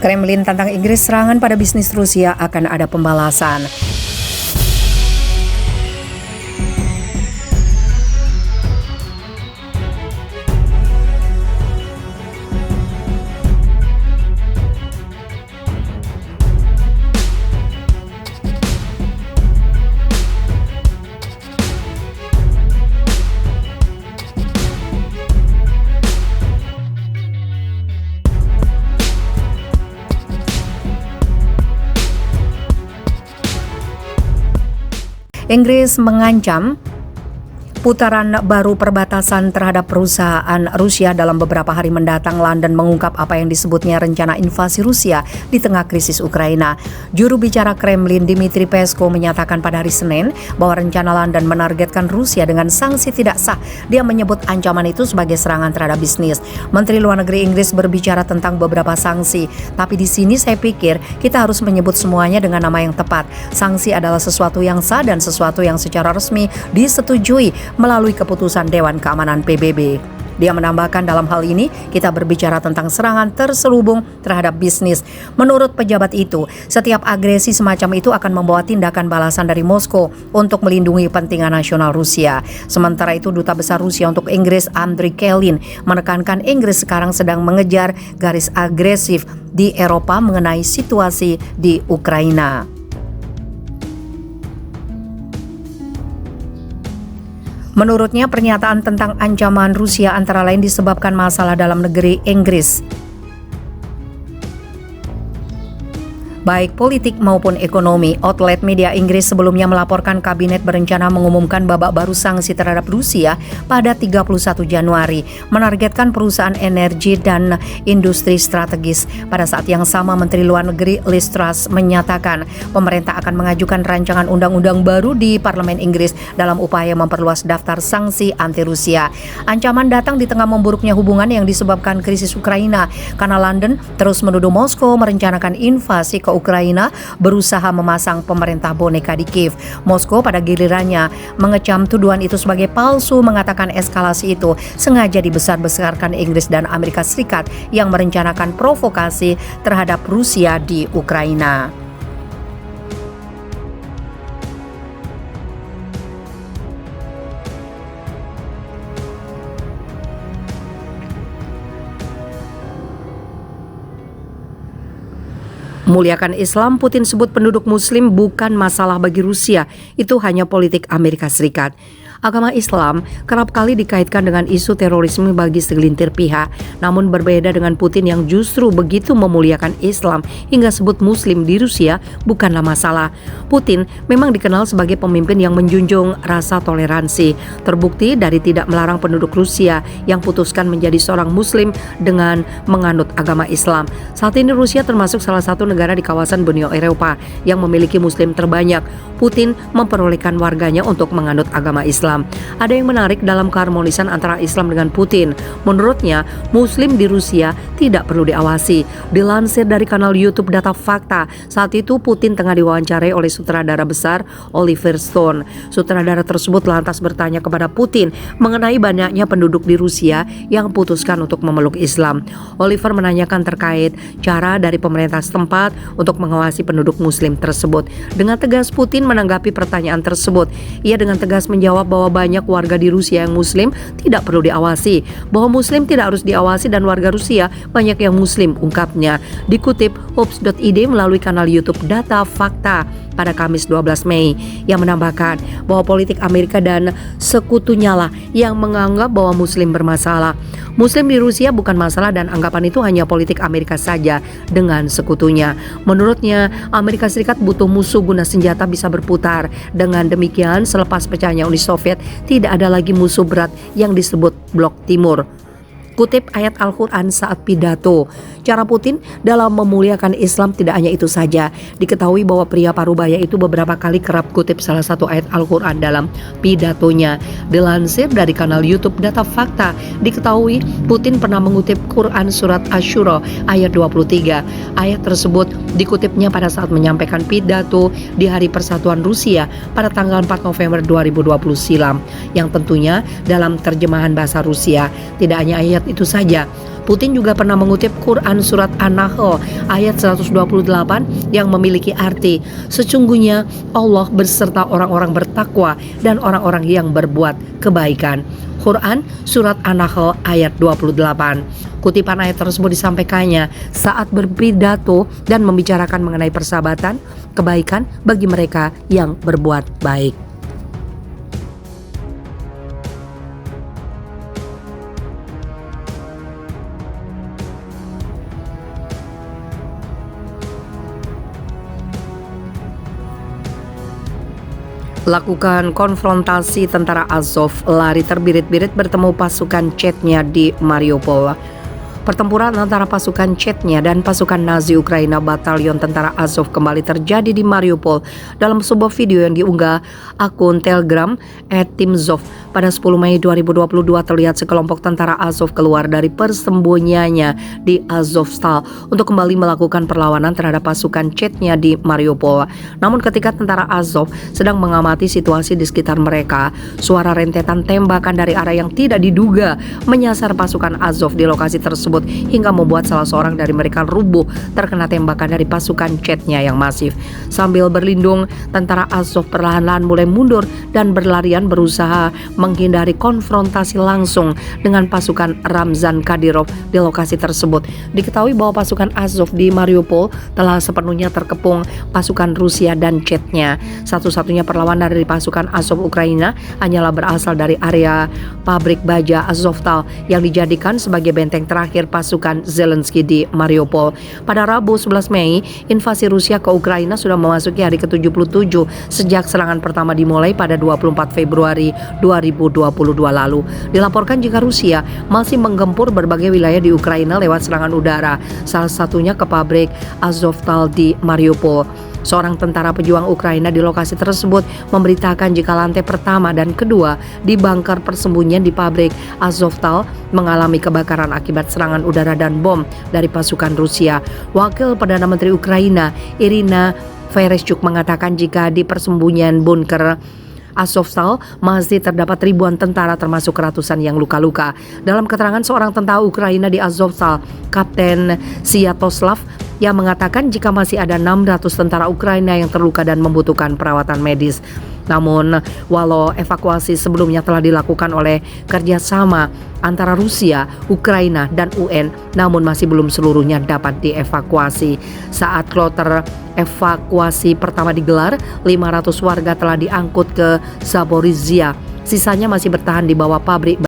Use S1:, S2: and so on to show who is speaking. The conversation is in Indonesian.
S1: Kremlin tantang Inggris serangan pada bisnis Rusia akan ada pembalasan. Inggris mengancam putaran baru perbatasan terhadap perusahaan Rusia dalam beberapa hari mendatang. London mengungkap apa yang disebutnya rencana invasi Rusia di tengah krisis Ukraina. Juru bicara Kremlin Dmitry Peskov menyatakan pada hari Senin bahwa rencana London menargetkan Rusia dengan sanksi tidak sah. Dia menyebut ancaman itu sebagai serangan terhadap bisnis. Menteri Luar Negeri Inggris berbicara tentang beberapa sanksi, tapi di sini saya pikir kita harus menyebut semuanya dengan nama yang tepat. Sanksi adalah sesuatu yang sah dan sesuatu yang secara resmi disetujui melalui keputusan Dewan Keamanan PBB. Dia menambahkan dalam hal ini kita berbicara tentang serangan terselubung terhadap bisnis. Menurut pejabat itu, setiap agresi semacam itu akan membawa tindakan balasan dari Moskow untuk melindungi kepentingan nasional Rusia. Sementara itu, Duta Besar Rusia untuk Inggris Andriy Kelin menekankan Inggris sekarang sedang mengejar garis agresif di Eropa mengenai situasi di Ukraina. Menurutnya, pernyataan tentang ancaman Rusia antara lain disebabkan masalah dalam negeri Inggris, baik politik maupun ekonomi. Outlet media Inggris sebelumnya melaporkan kabinet berencana mengumumkan babak baru sanksi terhadap Rusia pada 31 Januari, menargetkan perusahaan energi dan industri strategis. Pada saat yang sama, Menteri Luar Negeri Liz Truss menyatakan pemerintah akan mengajukan rancangan undang-undang baru di Parlemen Inggris dalam upaya memperluas daftar sanksi anti Rusia. Ancaman datang di tengah memburuknya hubungan yang disebabkan krisis Ukraina, karena London terus menuduh Moskow merencanakan invasi ke Ukraina, berusaha memasang pemerintah boneka di Kiev. Moskow pada gilirannya mengecam tuduhan itu sebagai palsu, mengatakan eskalasi itu sengaja dibesar-besarkan Inggris dan Amerika Serikat yang merencanakan provokasi terhadap Rusia di Ukraina. Muliakan Islam, Putin sebut penduduk muslim bukan masalah bagi Rusia, itu hanya politik Amerika Serikat. Agama Islam kerap kali dikaitkan dengan isu terorisme bagi segelintir pihak, namun berbeda dengan Putin yang justru begitu memuliakan Islam hingga sebut muslim di Rusia bukanlah masalah. Putin memang dikenal sebagai pemimpin yang menjunjung rasa toleransi, terbukti dari tidak melarang penduduk Rusia yang putuskan menjadi seorang muslim dengan menganut agama Islam. Saat ini Rusia termasuk salah satu negara di kawasan benua Eropa yang memiliki muslim terbanyak. Putin memperolehkan warganya untuk menganut agama Islam. Ada yang menarik dalam keharmonisan antara Islam dengan Putin. Menurutnya, muslim di Rusia tidak perlu diawasi. Dilansir dari kanal YouTube Data Fakta, saat itu Putin tengah diwawancarai oleh sutradara besar Oliver Stone. Sutradara tersebut lantas bertanya kepada Putin mengenai banyaknya penduduk di Rusia yang putuskan untuk memeluk Islam. Oliver menanyakan terkait cara dari pemerintah setempat untuk mengawasi penduduk muslim tersebut. Dengan tegas Putin menanggapi pertanyaan tersebut. Ia dengan tegas menjawab bahwa banyak warga di Rusia yang muslim tidak perlu diawasi, bahwa muslim tidak harus diawasi dan warga Rusia banyak yang muslim, ungkapnya. Dikutip Hoops.id melalui kanal YouTube Data Fakta pada Kamis 12 Mei, yang menambahkan bahwa politik Amerika dan sekutunya lah yang menganggap bahwa muslim bermasalah. Muslim di Rusia bukan masalah dan anggapan itu hanya politik Amerika saja dengan sekutunya. Menurutnya, Amerika Serikat butuh musuh guna senjata bisa berputar. Dengan demikian, selepas pecahnya Uni Soviet, tidak ada lagi musuh berat yang disebut Blok Timur. Kutip ayat Al-Quran saat pidato. Cara Putin dalam memuliakan Islam tidak hanya itu saja. Diketahui bahwa pria parubaya itu beberapa kali kerap kutip salah satu ayat Al-Quran dalam pidatonya. Dilansir dari kanal YouTube Data Fakta, diketahui Putin pernah mengutip Quran surat Asy-Syura ayat 23. Ayat tersebut dikutipnya pada saat menyampaikan pidato di Hari Persatuan Rusia pada tanggal 4 November 2020 silam, yang tentunya dalam terjemahan bahasa Rusia. Tidak hanya ayat itu saja, Putin juga pernah mengutip Quran surat An-Nahl ayat 128 yang memiliki arti, sesungguhnya Allah beserta orang-orang bertakwa dan orang-orang yang berbuat kebaikan. Quran surat An-Nahl ayat 28. Kutipan ayat tersebut disampaikannya saat berpidato dan membicarakan mengenai persahabatan, kebaikan bagi mereka yang berbuat baik. Lakukan konfrontasi tentara Azov, lari terbirit-birit bertemu pasukan Chechnya di Mariupol. Pertempuran antara pasukan Chechnya dan pasukan Nazi Ukraina Batalion Tentara Azov kembali terjadi di Mariupol. Dalam sebuah video yang diunggah akun Telegram @timzov pada 10 Mei 2022 terlihat sekelompok tentara Azov keluar dari persembunyiannya di Azovstal untuk kembali melakukan perlawanan terhadap pasukan Chechnya di Mariupol. Namun ketika tentara Azov sedang mengamati situasi di sekitar mereka, suara rentetan tembakan dari arah yang tidak diduga menyasar pasukan Azov di lokasi tersebut hingga membuat salah seorang dari mereka rubuh terkena tembakan dari pasukan Chechnya yang masif. Sambil berlindung, tentara Azov perlahan-lahan mulai mundur dan berlarian berusaha menghindari konfrontasi langsung dengan pasukan Ramzan Kadyrov di lokasi tersebut. Diketahui bahwa pasukan Azov di Mariupol telah sepenuhnya terkepung pasukan Rusia dan Chechnya. Satu-satunya perlawanan dari pasukan Azov Ukraina hanyalah berasal dari area pabrik baja Azovstal yang dijadikan sebagai benteng terakhir pasukan Zelensky di Mariupol. Pada Rabu 11 Mei, invasi Rusia ke Ukraina sudah memasuki hari ke-77 sejak serangan pertama dimulai pada 24 Februari 2022 lalu. Dilaporkan jika Rusia masih menggempur berbagai wilayah di Ukraina lewat serangan udara, salah satunya ke pabrik Azovstal di Mariupol. Seorang tentara pejuang Ukraina di lokasi tersebut memberitakan jika lantai pertama dan kedua di bunker persembunyian di pabrik Azovstal mengalami kebakaran akibat serangan udara dan bom dari pasukan Rusia. Wakil Perdana Menteri Ukraina Irina Vereshchuk mengatakan jika di persembunyian bunker Azovstal masih terdapat ribuan tentara termasuk ratusan yang luka-luka. Dalam keterangan seorang tentara Ukraina di Azovstal, Kapten Sviatoslav yang mengatakan jika masih ada 600 tentara Ukraina yang terluka dan membutuhkan perawatan medis. Namun, walau evakuasi sebelumnya telah dilakukan oleh kerjasama antara Rusia, Ukraina, dan UN, namun masih belum seluruhnya dapat dievakuasi. Saat kloter evakuasi pertama digelar, 500 warga telah diangkut ke Zaporizhia. Sisanya masih bertahan di bawah pabrik